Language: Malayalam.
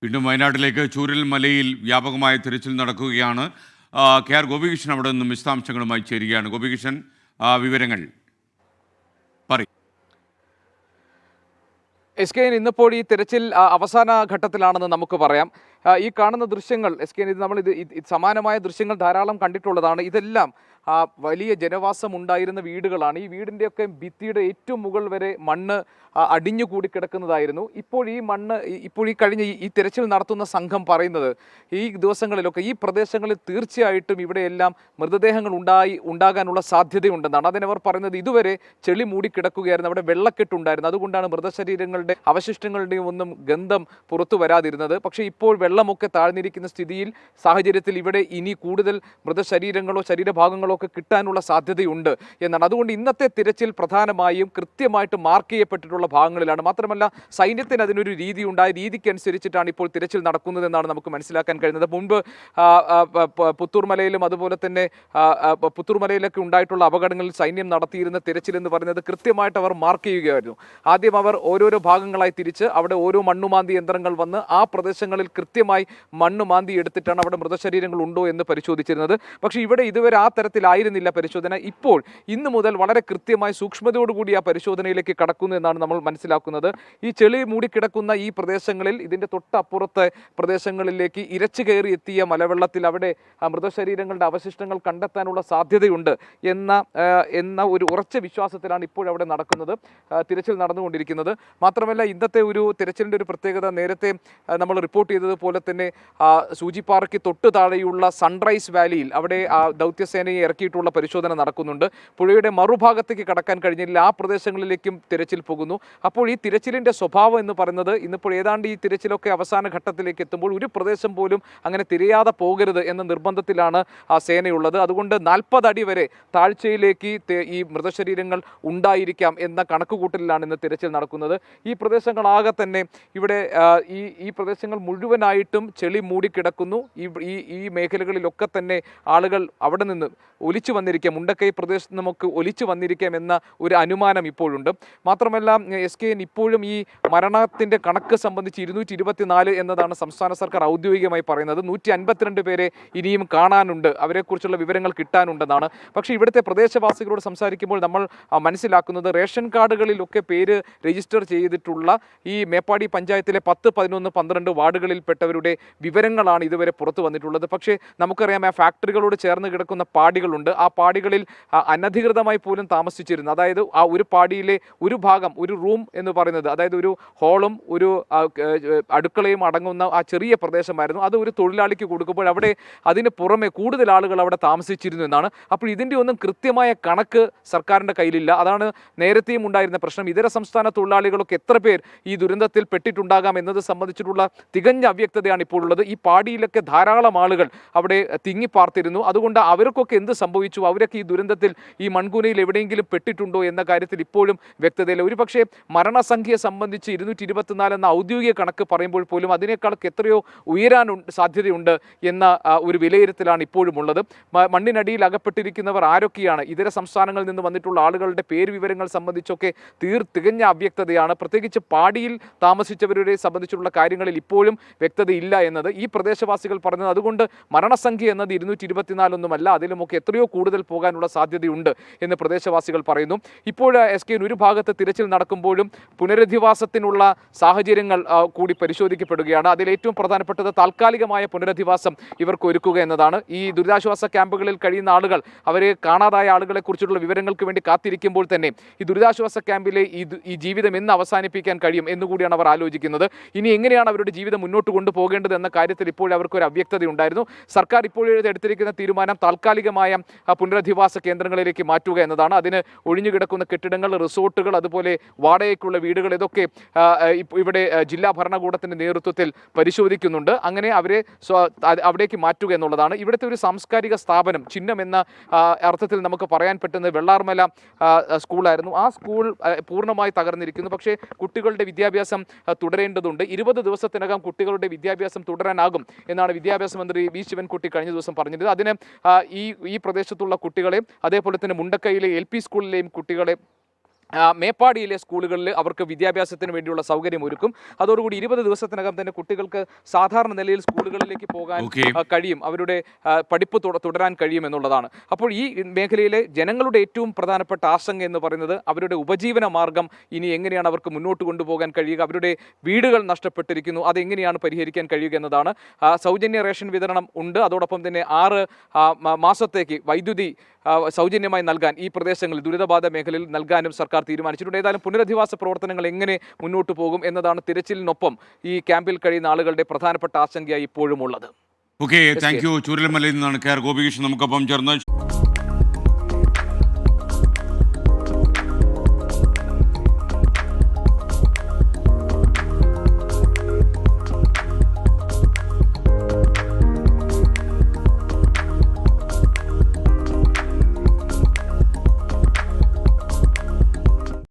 വീണ്ടും വയനാട്ടിലേക്ക് ചൂരൽമലയിൽ വ്യാപകമായ തിരച്ചിൽ നടക്കുകയാണ്. കെ ആർ ഗോപികൃഷ്ണൻ അവിടെ നിന്നും വിശദാംശങ്ങളുമായി ചേരുകയാണ്. ഗോപികൃഷ്ണൻ, വിവരങ്ങൾ പറയും. SKN ഇന്നിപ്പോൾ ഈ തിരച്ചിൽ അവസാന ഘട്ടത്തിലാണെന്ന് നമുക്ക് പറയാം. ഈ കാണുന്ന ദൃശ്യങ്ങൾ SKN നമ്മൾ സമാനമായ ദൃശ്യങ്ങൾ ധാരാളം കണ്ടിട്ടുള്ളതാണ്. ഇതെല്ലാം വലിയ ജനവാസം ഉണ്ടായിരുന്ന വീടുകളാണ്. ഈ വീടിൻ്റെയൊക്കെ ഭിത്തിയുടെ ഏറ്റവും മുകൾ വരെ മണ്ണ് അടിഞ്ഞുകൂടി കിടക്കുന്നതായിരുന്നു. ഇപ്പോൾ ഈ കഴിഞ്ഞ ഈ തിരച്ചിൽ നടത്തുന്ന സംഘം പറയുന്നത് ഈ ദിവസങ്ങളിലൊക്കെ ഈ പ്രദേശങ്ങളിൽ തീർച്ചയായിട്ടും ഇവിടെയെല്ലാം മൃതദേഹങ്ങൾ ഉണ്ടാകാനുള്ള സാധ്യതയുണ്ടെന്നാണ്. അതിനവർ പറയുന്നത് ഇതുവരെ ചെളി മൂടിക്കിടക്കുകയായിരുന്നു, അവിടെ വെള്ളക്കെട്ടുണ്ടായിരുന്നു, അതുകൊണ്ടാണ് മൃതശരീരങ്ങളുടെ അവശിഷ്ടങ്ങളുടെയും ഒന്നും ഗന്ധം പുറത്തു വരാതിരുന്നത്. പക്ഷേ ഇപ്പോൾ വെള്ളമൊക്കെ താഴ്ന്നിരിക്കുന്ന സാഹചര്യത്തിൽ ഇവിടെ ഇനി കൂടുതൽ മൃതശരീരങ്ങളോ ശരീരഭാഗങ്ങളോ ഒക്കെ കിട്ടാനുള്ള സാധ്യതയുണ്ട് എന്നാണ്. അതുകൊണ്ട് ഇന്നത്തെ തിരച്ചിൽ പ്രധാനമായും കൃത്യമായിട്ട് മാർക്ക് ചെയ്യപ്പെട്ടിട്ടുള്ള ഭാഗങ്ങളിലാണ്. മാത്രമല്ല സൈന്യത്തിന് അതിനൊരു രീതിയുണ്ട്, ആ രീതിക്കനുസരിച്ചിട്ടാണ് ഇപ്പോൾ തിരച്ചിൽ നടക്കുന്നതെന്നാണ് നമുക്ക് മനസ്സിലാക്കാൻ കഴിയുന്നത്. മുൻപ് പുത്തൂർമലയിലും അതുപോലെ തന്നെ പുത്തൂർമലയിലൊക്കെ ഉണ്ടായിട്ടുള്ള അപകടങ്ങളിൽ സൈന്യം നടത്തിയിരുന്ന തിരച്ചിൽ എന്ന് പറയുന്നത് കൃത്യമായിട്ട് അവർ മാർക്ക് ചെയ്യുകയായിരുന്നു. ആദ്യം അവർ ഓരോരോ ഭാഗങ്ങളായി തിരിച്ച് അവിടെ ഓരോ മണ്ണുമാന്തി യന്ത്രങ്ങൾ വന്ന് ആ പ്രദേശങ്ങളിൽ കൃത്യമായി മണ്ണ് മാന്തി എടുത്തിട്ടാണ് അവിടെ മൃതശരീരങ്ങൾ ഉണ്ടോ എന്ന് പരിശോധിച്ചിരുന്നത്. പക്ഷേ ഇവിടെ ഇതുവരെ ആ തരത്തിലായിരുന്നില്ല പരിശോധന. ഇപ്പോൾ ഇന്ന് മുതൽ വളരെ കൃത്യമായി സൂക്ഷ്മതയോടുകൂടി ആ പരിശോധനയിലേക്ക് കടക്കുന്നു എന്നാണ് നമ്മൾ മനസ്സിലാക്കുന്നത്. ഈ ചെളി മൂടിക്കിടക്കുന്ന ഈ പ്രദേശങ്ങളിൽ, ഇതിൻ്റെ തൊട്ടപ്പുറത്തെ പ്രദേശങ്ങളിലേക്ക് ഇരച്ചു കയറി എത്തിയ മലവെള്ളത്തിൽ അവിടെ മൃതശരീരങ്ങളുടെ അവശിഷ്ടങ്ങൾ കണ്ടെത്താനുള്ള സാധ്യതയുണ്ട് എന്ന ഒരു ഉറച്ച വിശ്വാസത്തിലാണ് ഇപ്പോഴവിടെ നടക്കുന്നത്, തിരച്ചിൽ നടന്നുകൊണ്ടിരിക്കുന്നത്. മാത്രമല്ല ഇന്നത്തെ ഒരു തിരച്ചിലിൻ്റെ ഒരു പ്രത്യേകത, നേരത്തെ നമ്മൾ റിപ്പോർട്ട് ചെയ്തതുപോലെ തന്നെ സൂചിപ്പാറയ്ക്ക് തൊട്ട് താഴെയുള്ള സൺറൈസ് വാലിയിൽ അവിടെ ദൗത്യസേനയെ ഇറക്കിയിട്ടുള്ള പരിശോധന നടക്കുന്നുണ്ട്. പുഴയുടെ മറുഭാഗത്തേക്ക് കടക്കാൻ കഴിഞ്ഞില്ല, ആ പ്രദേശങ്ങളിലേക്കും തിരച്ചിൽ പോകുന്നു. അപ്പോൾ ഈ തിരച്ചിലിൻ്റെ സ്വഭാവം എന്ന് പറയുന്നത് ഇന്നിപ്പോൾ ഏതാണ്ട് ഈ തിരച്ചിലൊക്കെ അവസാന ഘട്ടത്തിലേക്ക് എത്തുമ്പോൾ ഒരു പ്രദേശം പോലും അങ്ങനെ തിരയാതെ പോകരുത് എന്ന നിർബന്ധത്തിലാണ് ആ സേനയുള്ളത്. അതുകൊണ്ട് 40 അടി വരെ താഴ്ചയിലേക്ക് ഈ മൃതശരീരങ്ങൾ ഉണ്ടായിരിക്കാം എന്ന കണക്കുകൂട്ടലിലാണ് ഇന്ന് തിരച്ചിൽ നടക്കുന്നത്. ഈ പ്രദേശങ്ങളാകെ തന്നെ ഇവിടെ ഈ പ്രദേശങ്ങൾ മുഴുവനായിട്ടും ചെളി മൂടിക്കിടക്കുന്നു. ഈ മേഖലകളിലൊക്കെ തന്നെ ആളുകൾ അവിടെ നിന്ന് ഒലിച്ചു വന്നിരിക്കാം, മുണ്ടക്കൈ പ്രദേശത്ത് നമുക്ക് ഒലിച്ചു വന്നിരിക്കാം എന്ന ഒരു അനുമാനം ഇപ്പോഴുണ്ട്. മാത്രമല്ല SKN ഇപ്പോഴും ഈ മരണത്തിൻ്റെ കണക്ക് സംബന്ധിച്ച് 224 എന്നതാണ് സംസ്ഥാന സർക്കാർ ഔദ്യോഗികമായി പറയുന്നത്. 152 പേരെ ഇനിയും കാണാനുണ്ട്, അവരെക്കുറിച്ചുള്ള വിവരങ്ങൾ കിട്ടാനുണ്ടെന്നാണ്. പക്ഷേ ഇവിടുത്തെ പ്രദേശവാസികളോട് സംസാരിക്കുമ്പോൾ നമ്മൾ മനസ്സിലാക്കുന്നത് റേഷൻ കാർഡുകളിലൊക്കെ പേര് രജിസ്റ്റർ ചെയ്തിട്ടുള്ള ഈ മേപ്പാടി പഞ്ചായത്തിലെ 10, 11, 12 വാർഡുകളിൽപ്പെട്ടവരുടെ വിവരങ്ങളാണ് ഇതുവരെ പുറത്തു വന്നിട്ടുള്ളത്. പക്ഷേ നമുക്കറിയാം ആ ഫാക്ടറികളോട് ചേർന്ന് കിടക്കുന്ന പാടികളുണ്ട്, ആ പാടികളിൽ അനധികൃതമായി പോലും താമസിച്ചിരുന്നു. അതായത് ആ ഒരു പാടിയിലെ ഒരു ഭാഗം, ഒരു റൂം എന്ന് പറയുന്നത്, അതായത് ഒരു ഹോളും ഒരു അടുക്കളയും അടങ്ങുന്ന ആ ചെറിയ പ്രദേശമായിരുന്നു. അത് ഒരു തൊഴിലാളിക്ക് കൊടുക്കുമ്പോൾ അവിടെ അതിന് പുറമെ കൂടുതൽ ആളുകൾ അവിടെ താമസിച്ചിരുന്നു എന്നാണ്. അപ്പോൾ ഇതിൻ്റെ ഒന്നും കൃത്യമായ കണക്ക് സർക്കാരിൻ്റെ കയ്യിലില്ല. അതാണ് നേരത്തെയും ഉണ്ടായിരുന്ന പ്രശ്നം. ഇതര സംസ്ഥാന തൊഴിലാളികളൊക്കെ എത്ര പേർ ഈ ദുരന്തത്തിൽ പെട്ടിട്ടുണ്ടാകാം എന്നത് സംബന്ധിച്ചിട്ടുള്ള തികഞ്ഞ അവ്യക്തതയാണ് ഇപ്പോൾ ഉള്ളത്. ഈ പാടിയിലൊക്കെ ധാരാളം ആളുകൾ അവിടെ തിങ്ങിപ്പാർത്തിരുന്നു. അതുകൊണ്ട് അവർക്കൊക്കെ എന്ത് സംഭവിച്ചു, അവരൊക്കെ ഈ ദുരന്തത്തിൽ ഈ മൺകൂനയിൽ എവിടെയെങ്കിലും പെട്ടിട്ടുണ്ടോ എന്ന കാര്യത്തിൽ ഇപ്പോഴും വ്യക്തതയില്ല. ഒരുപക്ഷെ മരണസംഖ്യയെ സംബന്ധിച്ച് 224 എന്ന ഔദ്യോഗിക കണക്ക് പറയുമ്പോൾ പോലും അതിനേക്കാളൊക്കെ എത്രയോ ഉയരാൻ സാധ്യതയുണ്ട് എന്ന ഒരു വിലയിരുത്തലാണ് ഇപ്പോഴും ഉള്ളത്. മണ്ണിനടിയിൽ അകപ്പെട്ടിരിക്കുന്നവർ ആരൊക്കെയാണ്, ഇതര സംസ്ഥാനങ്ങളിൽ നിന്ന് വന്നിട്ടുള്ള ആളുകളുടെ പേര് വിവരങ്ങൾ സംബന്ധിച്ചൊക്കെ തികഞ്ഞ അവ്യക്തതയാണ്. പ്രത്യേകിച്ച് പാടിയിൽ താമസിച്ചവരെ സംബന്ധിച്ചുള്ള കാര്യങ്ങളിൽ ഇപ്പോഴും വ്യക്തതയില്ല എന്നത് ഈ പ്രദേശവാസികൾ പറഞ്ഞത്. അതുകൊണ്ട് മരണസംഖ്യ എന്നത് 224 ഒന്നുമല്ല, അതിലുമൊക്കെ എത്രയോ കൂടുതൽ പോകാനുള്ള സാധ്യതയുണ്ട് എന്ന് പ്രദേശവാസികൾ പറയുന്നു. ഇപ്പോൾ SKN ഒരു ഭാഗത്ത് തിരച്ചിൽ നടക്കുമ്പോഴും പുനരധിവാസത്തിനുള്ള സാഹചര്യങ്ങൾ കൂടി പരിശോധിക്കപ്പെടുകയാണ്. അതിലേറ്റവും പ്രധാനപ്പെട്ടത് താൽക്കാലികമായ പുനരധിവാസം ഇവർക്ക് ഒരുക്കുക എന്നതാണ്. ഈ ദുരിതാശ്വാസ ക്യാമ്പുകളിൽ കഴിയുന്ന ആളുകൾ, അവരെ കാണാതായ ആളുകളെ കുറിച്ചുള്ള വിവരങ്ങൾക്ക് വേണ്ടി കാത്തിരിക്കുമ്പോൾ തന്നെ ഈ ദുരിതാശ്വാസ ക്യാമ്പിലെ ഈ ജീവിതം എന്ന് അവസാനിപ്പിക്കാൻ കഴിയും എന്നുകൂടിയാണ് അവർ ആലോചിക്കുന്നത്. ഇനി എങ്ങനെയാണ് അവരുടെ ജീവിതം മുന്നോട്ട് കൊണ്ടുപോകേണ്ടത് എന്ന കാര്യത്തിൽ ഇപ്പോൾ അവർക്കൊരു അവ്യക്തത ഉണ്ടായിരുന്നു. സർക്കാർ ഇപ്പോൾ എടുത്തിരിക്കുന്ന തീരുമാനം താൽക്കാലികമായ പുനരധിവാസ കേന്ദ്രങ്ങളിലേക്ക് മാറ്റുക എന്നതാണ്. അതിന് ഒഴിഞ്ഞുകിടക്കുന്ന കെട്ടിടങ്ങൾ, റിസോർട്ടുകൾ, അതുപോലെ വാടകയ്ക്കുള്ള വീടുകൾ, ഇതൊക്കെ ഇവിടെ ജില്ലാ ഭരണകൂടത്തിൻ്റെ നേതൃത്വത്തിൽ പരിശോധിക്കുന്നുണ്ട്. അങ്ങനെ അവരെ അവിടേക്ക് മാറ്റുക എന്നുള്ളതാണ്. ഇവിടുത്തെ ഒരു സാംസ്കാരിക സ്ഥാപനം, ചിഹ്നം എന്ന അർത്ഥത്തിൽ നമുക്ക് പറയാൻ പറ്റുന്നത് വെള്ളാർമല സ്കൂളായിരുന്നു. ആ സ്കൂൾ പൂർണ്ണമായി തകർന്നിരിക്കുന്നു. പക്ഷേ കുട്ടികളുടെ വിദ്യാഭ്യാസം തുടരേണ്ടതുണ്ട്. 20 ദിവസത്തിനകം കുട്ടികളുടെ വിദ്യാഭ്യാസം തുടരാനാകും എന്നാണ് വിദ്യാഭ്യാസ മന്ത്രി വി ശിവൻകുട്ടി കഴിഞ്ഞ ദിവസം പറഞ്ഞത്. അതിന് ഈ പ്രദേശത്തുള്ള കുട്ടികളെ, അതേപോലെ തന്നെ മുണ്ടക്കൈയിലെ LP സ്കൂളിലെയും കുട്ടികളെ മേപ്പാടിയിലെ സ്കൂളുകളിൽ അവർക്ക് വിദ്യാഭ്യാസത്തിന് വേണ്ടിയുള്ള സൗകര്യം ഒരുക്കും. അതോടുകൂടി 20 ദിവസത്തിനകം തന്നെ കുട്ടികൾക്ക് സാധാരണ നിലയിൽ സ്കൂളുകളിലേക്ക് പോകാൻ കഴിയും, അവരുടെ പഠിപ്പ് തുടരാൻ കഴിയും എന്നുള്ളതാണ്. അപ്പോൾ ഈ മേഖലയിലെ ജനങ്ങളുടെ ഏറ്റവും പ്രധാനപ്പെട്ട ആശങ്ക എന്ന് പറയുന്നത് അവരുടെ ഉപജീവന മാർഗം ഇനി എങ്ങനെയാണ് അവർക്ക് മുന്നോട്ട് കൊണ്ടുപോകാൻ കഴിയുക, അവരുടെ വീടുകൾ നഷ്ടപ്പെട്ടിരിക്കുന്നു, അതെങ്ങനെയാണ് പരിഹരിക്കാൻ കഴിയുക എന്നതാണ്. സൗജന്യ റേഷൻ വിതരണം ഉണ്ട്. അതോടൊപ്പം തന്നെ 6 മാസത്തേക്ക് വൈദ്യുതി സൗജന്യമായി നൽകാൻ ഈ പ്രദേശങ്ങളിൽ ദുരിതബാധ മേഖലയിൽ നൽകാനും സർക്കാർ തീരുമാനിച്ചിട്ടുണ്ട്. ഏതായാലും പുനരധിവാസ പ്രവർത്തനങ്ങൾ എങ്ങനെ മുന്നോട്ട് പോകും എന്നതാണ് തിരച്ചിലിനൊപ്പം ഈ ക്യാമ്പിൽ കഴിയുന്ന ആളുകളുടെ പ്രധാനപ്പെട്ട ആശങ്കയായി ഇപ്പോഴും ഉള്ളത്. Okay, thank you. ചൂരൽമലയിൽ നിന്നാണ് KR ഗോപികൃഷ്ണൻ നമുക്കൊപ്പം ചേർന്ന്.